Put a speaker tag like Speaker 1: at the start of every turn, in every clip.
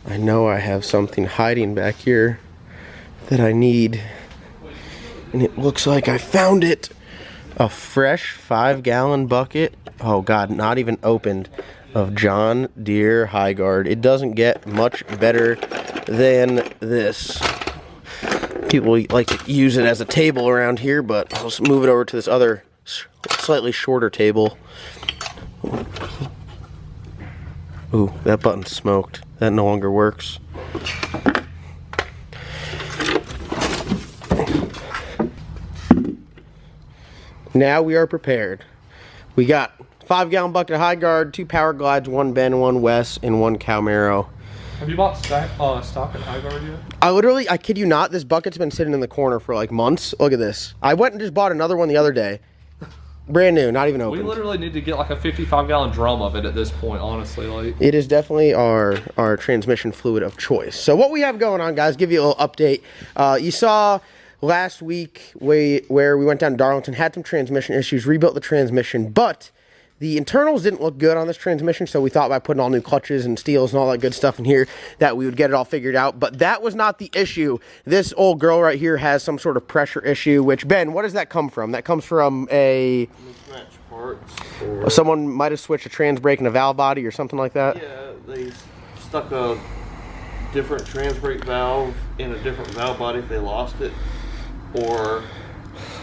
Speaker 1: I know I have something hiding back here that I need. And it looks like I found it. A fresh 5-gallon bucket. Oh God, not even opened. Of John Deere High Guard. It doesn't get much better than this. People like to use it as a table around here, but I'll just move it over to this other slightly shorter table. Ooh, that button's smoked. That no longer works. Now we are prepared. We got 5-gallon bucket of High Guard, 2 Power Glides, 1 Ben, 1 Wes, and 1 Calmero.
Speaker 2: Have you bought stock in High Guard yet?
Speaker 1: I kid you not, this bucket's been sitting in the corner for like months. Look at this. I went and just bought another one the other day. Brand new, not even open.
Speaker 2: We literally need to get like a 55-gallon drum of it at this point, honestly. Like,
Speaker 1: it is definitely our transmission fluid of choice. So what we have going on, guys, give you a little update. You saw last week where we went down to Darlington, had some transmission issues, rebuilt the transmission, but the internals didn't look good on this transmission, so we thought by putting all new clutches and steels and all that good stuff in here that we would get it all figured out, but that was not the issue. This old girl right here has some sort of pressure issue, which, Ben, what does that come from? That comes from a
Speaker 3: mismatch parts.
Speaker 1: Someone might have switched a trans brake and a valve body or something like that?
Speaker 3: Yeah, they stuck a different trans brake valve in a different valve body if they lost it, or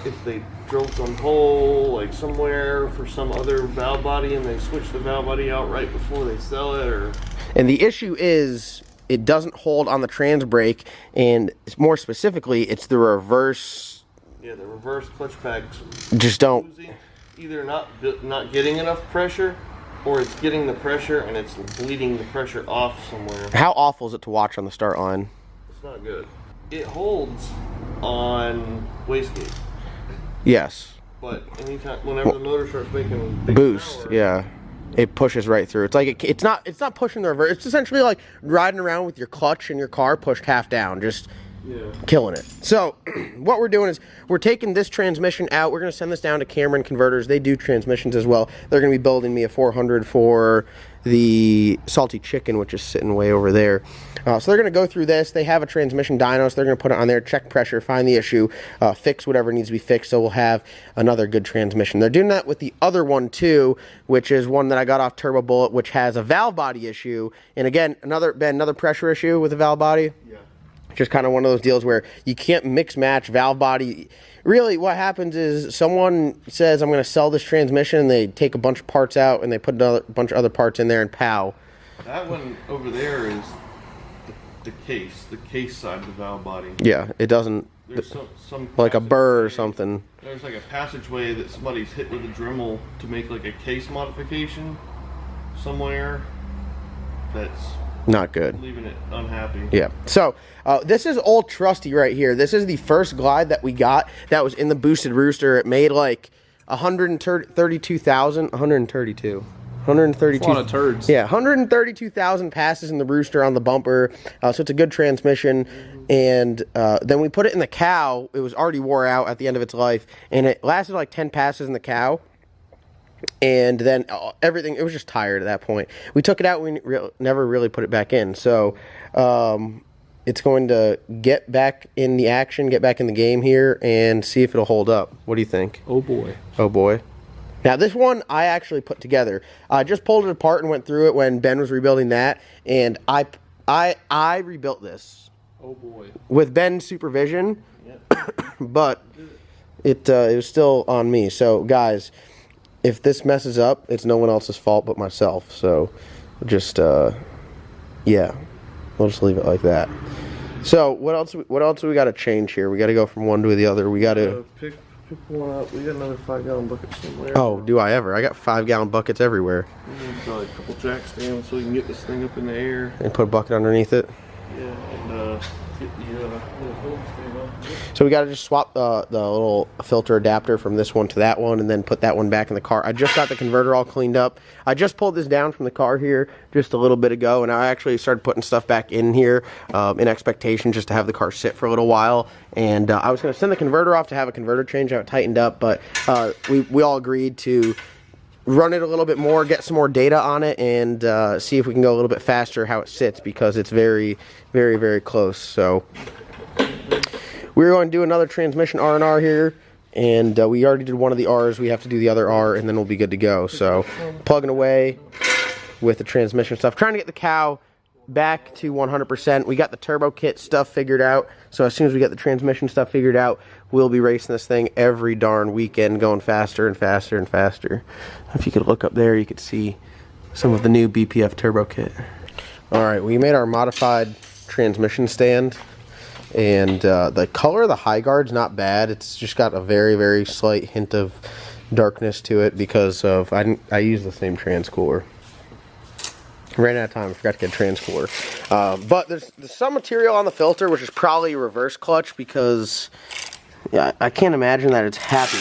Speaker 3: if they drilled some hole like somewhere for some other valve body and they switch the valve body out right before they sell it. Or
Speaker 1: and the issue is it doesn't hold on the trans brake, and more specifically it's the reverse.
Speaker 3: Yeah, the reverse clutch packs
Speaker 1: just don't
Speaker 3: either not getting enough pressure, or it's getting the pressure and it's bleeding the pressure off somewhere.
Speaker 1: How awful is it to watch on the start line?
Speaker 3: It's not good. It holds on wastegate.
Speaker 1: Yes.
Speaker 3: But anytime, whenever the motor starts making big
Speaker 1: boost,
Speaker 3: power,
Speaker 1: yeah, it pushes right through. It's like it's not pushing the reverse. It's essentially like riding around with your clutch in your car pushed half down, just killing it. So what we're doing is we're taking this transmission out. We're going to send this down to Cameron Converters. They do transmissions as well. They're going to be building me a 400 for the Salty Chicken, which is sitting way over there. So they're going to go through this. They have a transmission dyno, so they're going to put it on there, check pressure, find the issue, fix whatever needs to be fixed, so we'll have another good transmission. They're doing that with the other one too, which is one that I got off Turbo Bullet, which has a valve body issue. And again, another pressure issue with the valve body. Yeah. Just kind of one of those deals where you can't mix match valve body. Really, what happens is someone says, I'm going to sell this transmission, and they take a bunch of parts out, and they put a bunch of other parts in there, and pow.
Speaker 3: That one over there is the case side of the valve body.
Speaker 1: Yeah, it doesn't,
Speaker 3: there's some
Speaker 1: like a burr or something.
Speaker 3: There's like a passageway that somebody's hit with a Dremel to make like a case modification somewhere that's
Speaker 1: not good.
Speaker 3: Leaving it unhappy.
Speaker 1: Yeah. So this is old Trusty right here. This is the first glide that we got that was in the boosted rooster. It made like 132,000, 132. 132.
Speaker 2: That's a lot of turds.
Speaker 1: Yeah, 132,000 passes in the rooster on the bumper. So it's a good transmission. And then we put it in the cow. It was already wore out at the end of its life, and it lasted like 10 passes in the cow. And then everything, it was just tired at that point. We took it out. We never really put it back in. So it's going to get back in the action, get back in the game here, and see if it'll hold up. What do you think?
Speaker 2: Oh boy.
Speaker 1: Oh boy. Now this one I actually put together. I just pulled it apart and went through it when Ben was rebuilding that, and I rebuilt this.
Speaker 2: Oh boy.
Speaker 1: With Ben's supervision, but it was still on me. So guys, if this messes up, it's no one else's fault but myself. So just yeah, we'll just leave it like that. So what else do we got to change here? We got to go from one to the other. We got to
Speaker 3: pick one up. We got another 5-gallon bucket somewhere.
Speaker 1: Oh, do I ever? I got 5-gallon buckets everywhere.
Speaker 3: We need like a couple jack stands so we can get this thing up in the air.
Speaker 1: And put a bucket underneath it.
Speaker 3: Yeah, and get the little hose thing on.
Speaker 1: So we got to just swap the little filter adapter from this one to that one, and then put that one back in the car. I just got the converter all cleaned up. I just pulled this down from the car here just a little bit ago, and I actually started putting stuff back in here in expectation just to have the car sit for a little while. And I was going to send the converter off to have a converter change, have it tightened up, but we all agreed to run it a little bit more, get some more data on it, and see if we can go a little bit faster how it sits, because it's very, very, very close. So we're going to do another transmission R&R here, and we already did one of the R's. We have to do the other R, and then we'll be good to go. So plugging away with the transmission stuff, trying to get the cow back to 100%. We got the turbo kit stuff figured out, so as soon as we get the transmission stuff figured out, we'll be racing this thing every darn weekend, going faster and faster and faster. If you could look up there, you could see some of the new BPF turbo kit. Alright, we made our modified transmission stand, and the color of the high guard's not bad. It's just got a very, very slight hint of darkness to it because of I use the same trans cooler. Ran out of time, I forgot to get a trans cooler. But there's some material on the filter, which is probably reverse clutch, because yeah, I can't imagine that it's happy.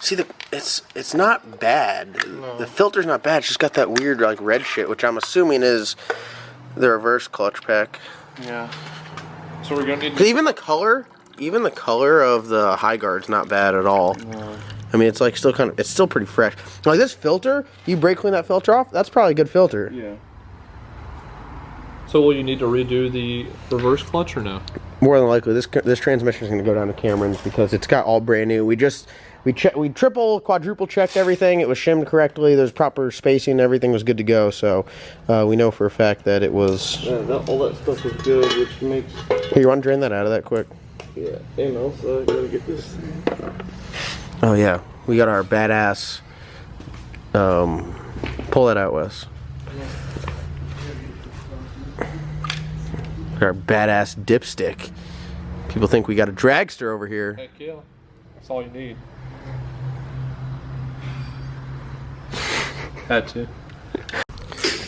Speaker 1: See, it's not bad. No. The filter's not bad. It's just got that weird like red shit, which I'm assuming is the reverse clutch pack.
Speaker 2: Yeah. So we're gonna need.
Speaker 1: Even the color of the high guard's not bad at all. No. I mean, it's like it's still pretty fresh. Like this filter, you brake clean that filter off, that's probably a good filter.
Speaker 2: Yeah. So will you need to redo the reverse clutch or no?
Speaker 1: More than likely, this transmission is going to go down to Cameron's because it's got all brand new. We triple, quadruple checked everything. It was shimmed correctly. There's proper spacing. Everything was good to go. So we know for a fact that it was.
Speaker 3: Yeah, all that stuff was good, which makes.
Speaker 1: Here, you want to drain that out of that quick?
Speaker 3: Yeah, and also I gotta get this.
Speaker 1: Oh yeah, we got our badass. Pull that out, Wes. Our badass dipstick. People think we got a dragster over here.
Speaker 2: Heck yeah, that's all you need. Had to.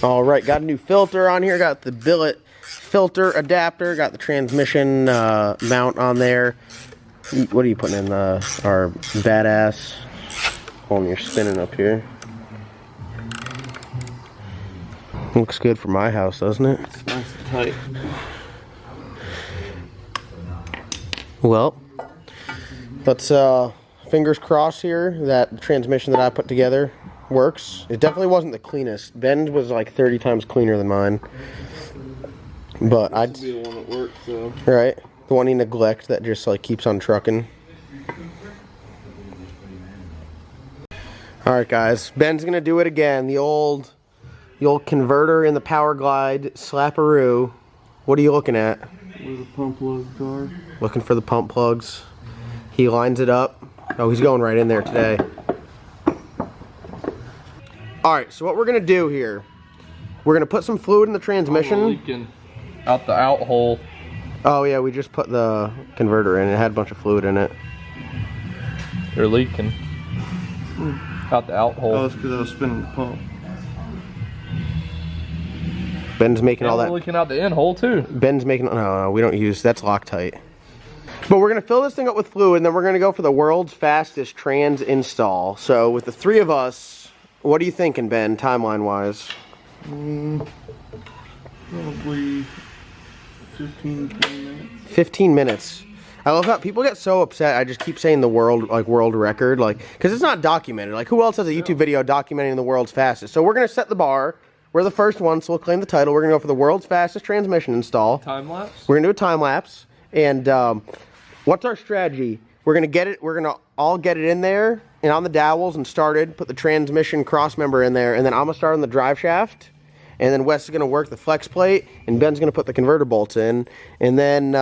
Speaker 1: All right, got a new filter on here. Got the billet filter adapter. Got the transmission mount on there. What are you putting in our badass? Hold on, you're spinning up here. Looks good for my house, doesn't it?
Speaker 3: It's nice and tight.
Speaker 1: Well, let's fingers crossed here that the transmission that I put together works. It definitely wasn't the cleanest. Ben's was like 30 times cleaner than mine. But I'd
Speaker 3: be the one that works, though.
Speaker 1: Right, the one you neglect that just like keeps on trucking. All right, guys, Ben's gonna do it again. The old converter in the Power Glide slapperoo. What are you looking at?
Speaker 3: Where the pump plugs are.
Speaker 1: Looking for the pump plugs. He lines it up. Oh, he's going right in there today. Alright, so what we're going to do here, we're going to put some fluid in the transmission.
Speaker 2: Leaking out the out hole.
Speaker 1: Oh yeah, we just put the converter in. It had a bunch of fluid in it.
Speaker 2: They're leaking out the out hole.
Speaker 3: Oh, it's because I was spinning the pump.
Speaker 1: Ben's making all that.
Speaker 2: Leaking out the end hole too.
Speaker 1: Ben's making. No, we don't use. That's Loctite. But we're gonna fill this thing up with fluid, and then we're gonna go for the world's fastest trans install. So with the three of us, what are you thinking, Ben, timeline-wise?
Speaker 3: Probably 15, 20 minutes.
Speaker 1: 15 minutes. I love how people get so upset. I just keep saying the world record, because it's not documented. Like, who else has a YouTube video documenting the world's fastest? So we're gonna set the bar. We're the first one, so we'll claim the title. We're gonna go for the world's fastest transmission install.
Speaker 2: Time lapse.
Speaker 1: We're gonna do a time lapse, and what's our strategy? We're gonna get it. We're gonna all get it in there and on the dowels and started. Put the transmission cross member in there, and then I'm gonna start on the drive shaft, and then Wes is gonna work the flex plate, and Ben's gonna put the converter bolts in, and then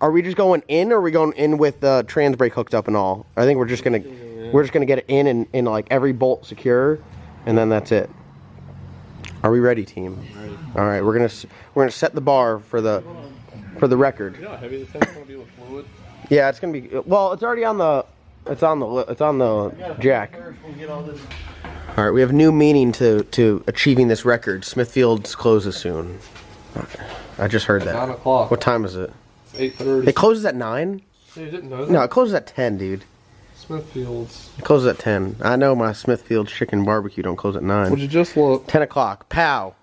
Speaker 1: are we just going in, or are we going in with the trans brake hooked up and all? I think we're just gonna get it in and like every bolt secure, and then that's it. Are we ready, team?
Speaker 2: Ready.
Speaker 1: All right, we're gonna set the bar for the record.
Speaker 2: You know how heavy this thing's gonna be with fluid?
Speaker 1: Yeah, it's gonna be. Well, it's already on the. It's on the jack. All right, we have new meaning to achieving this record. Smithfield's closes soon. I just heard that.
Speaker 2: 9 o'clock.
Speaker 1: What time is it?
Speaker 2: It's 8:30.
Speaker 1: It closes at 9.
Speaker 2: Yeah, you didn't know that?
Speaker 1: No, it closes at 10, dude.
Speaker 2: Smithfield's.
Speaker 1: It closes at 10. I know my Smithfield's chicken barbecue don't close at 9.
Speaker 2: Would you just look?
Speaker 1: 10 o'clock. Pow.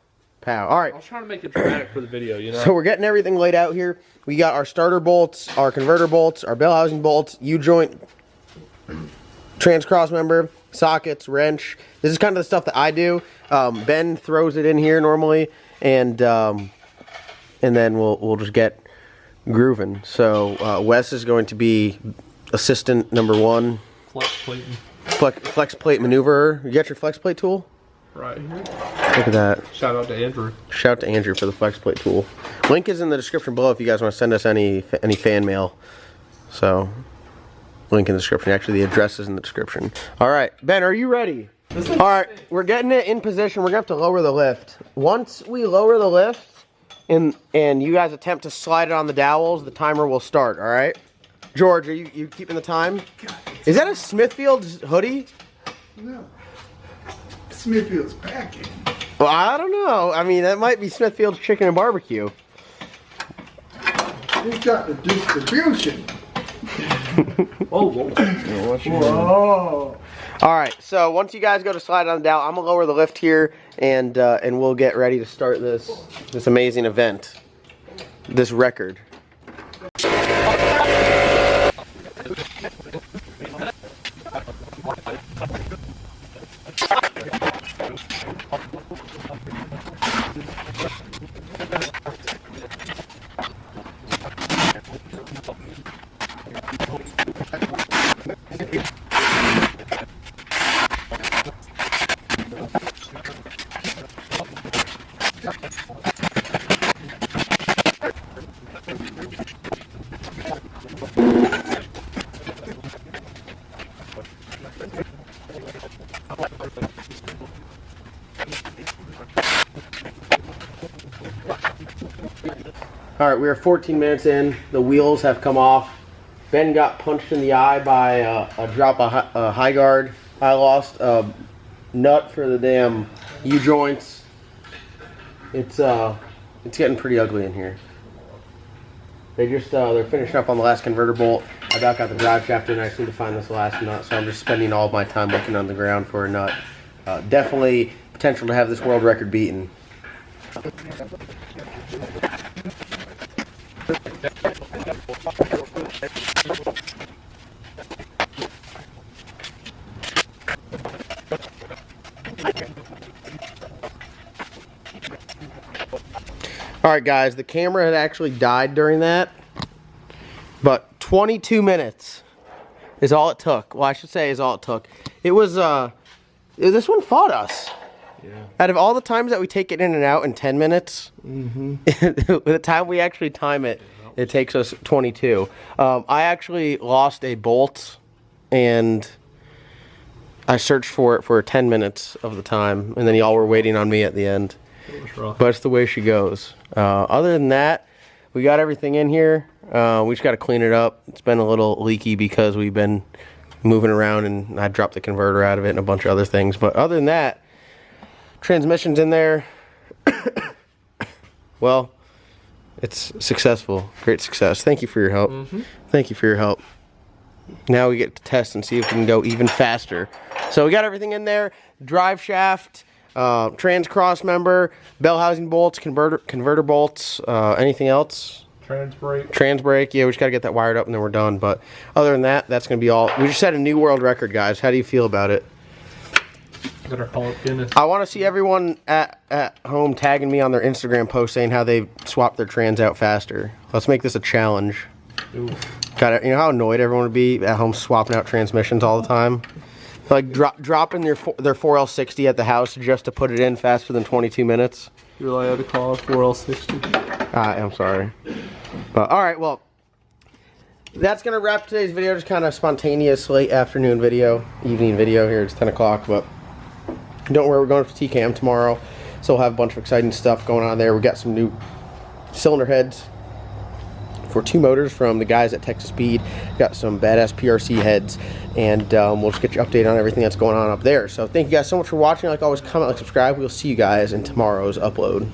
Speaker 1: Pow. All right.
Speaker 2: I was trying to make it dramatic for the video, you know?
Speaker 1: So we're getting everything laid out here. We got our starter bolts, our converter bolts, our bell housing bolts, U-joint, trans cross member, sockets, wrench. This is kind of the stuff that I do. Ben throws it in here normally, and then we'll just get grooving. So Wes is going to be assistant number 1. Flex plate maneuverer. You got your flex plate tool?
Speaker 2: Right here.
Speaker 1: Look at that.
Speaker 2: Shout out to Andrew.
Speaker 1: Shout out to Andrew for the flex plate tool. Link is in the description below if you guys want to send us any fan mail. So, link in the description. Actually, the address is in the description. All right, Ben, are you ready? All right, we're getting it in position. We're gonna have to lower the lift. Once we lower the lift, and you guys attempt to slide it on the dowels, the timer will start. All right, George, are you keeping the time? Is that a Smithfield's hoodie?
Speaker 4: No. Smithfield's packing.
Speaker 1: Well, I don't know. I mean, that might be Smithfield's Chicken and Barbecue.
Speaker 4: He's got the distribution.
Speaker 1: Whoa. All right. So once you guys go to slide on down, I'm gonna lower the lift here, and we'll get ready to start this amazing event, this record. All right, we are 14 minutes in. The wheels have come off. Ben got punched in the eye by a drop of high guard. I lost a nut for the damn U-joints. It's getting pretty ugly in here. They're finishing up on the last converter bolt. I about got the drive shaft in. I just need to find this last nut, so I'm just spending all of my time looking on the ground for a nut. Definitely potential to have this world record beaten. Alright guys, the camera had actually died during that, but 22 minutes is all it took. Well, I should say is all it took. It was, this one fought us. Yeah. Out of all the times that we take it in and out in 10 minutes, the time we actually time it, it takes us 22. I actually lost a bolt, and I searched for it for 10 minutes of the time, and then y'all were waiting on me at the end. But it's the way she goes. Other than that, we got everything in here. We just got to clean it up. It's been a little leaky because we've been moving around, and I dropped the converter out of it and a bunch of other things. But other than that, transmission's in there. Well, it's successful. Great success. Thank you for your help. Thank you for your help. Now we get to test and see if we can go even faster. So we got everything in there. Drive shaft, trans cross member, bell housing bolts, converter bolts, anything else?
Speaker 2: Trans brake.
Speaker 1: Trans brake. Yeah, we just got to get that wired up and then we're done. But other than that, that's going to be all. We just set a new world record, guys. How do you feel about it? I want to see everyone at home tagging me on their Instagram post saying how they swapped their trans out faster. Let's make this a challenge. Ooh. Got it. You know how annoyed everyone would be at home swapping out transmissions all the time? Like dropping their 4L60 at the house just to put it in faster than 22 minutes.
Speaker 2: You really had to call it 4L60?
Speaker 1: I'm sorry. But all right, well, that's going to wrap today's video. Just kind of spontaneous late afternoon video, evening video here. It's 10 o'clock, but don't worry, we're going to TCAM tomorrow, so we'll have a bunch of exciting stuff going on there. We got some new cylinder heads for 2 motors from the guys at Texas Speed. Got some badass PRC heads, and we'll just get you updated on everything that's going on up there. So thank you guys so much for watching. Like always, comment, like, subscribe. We'll see you guys in tomorrow's upload.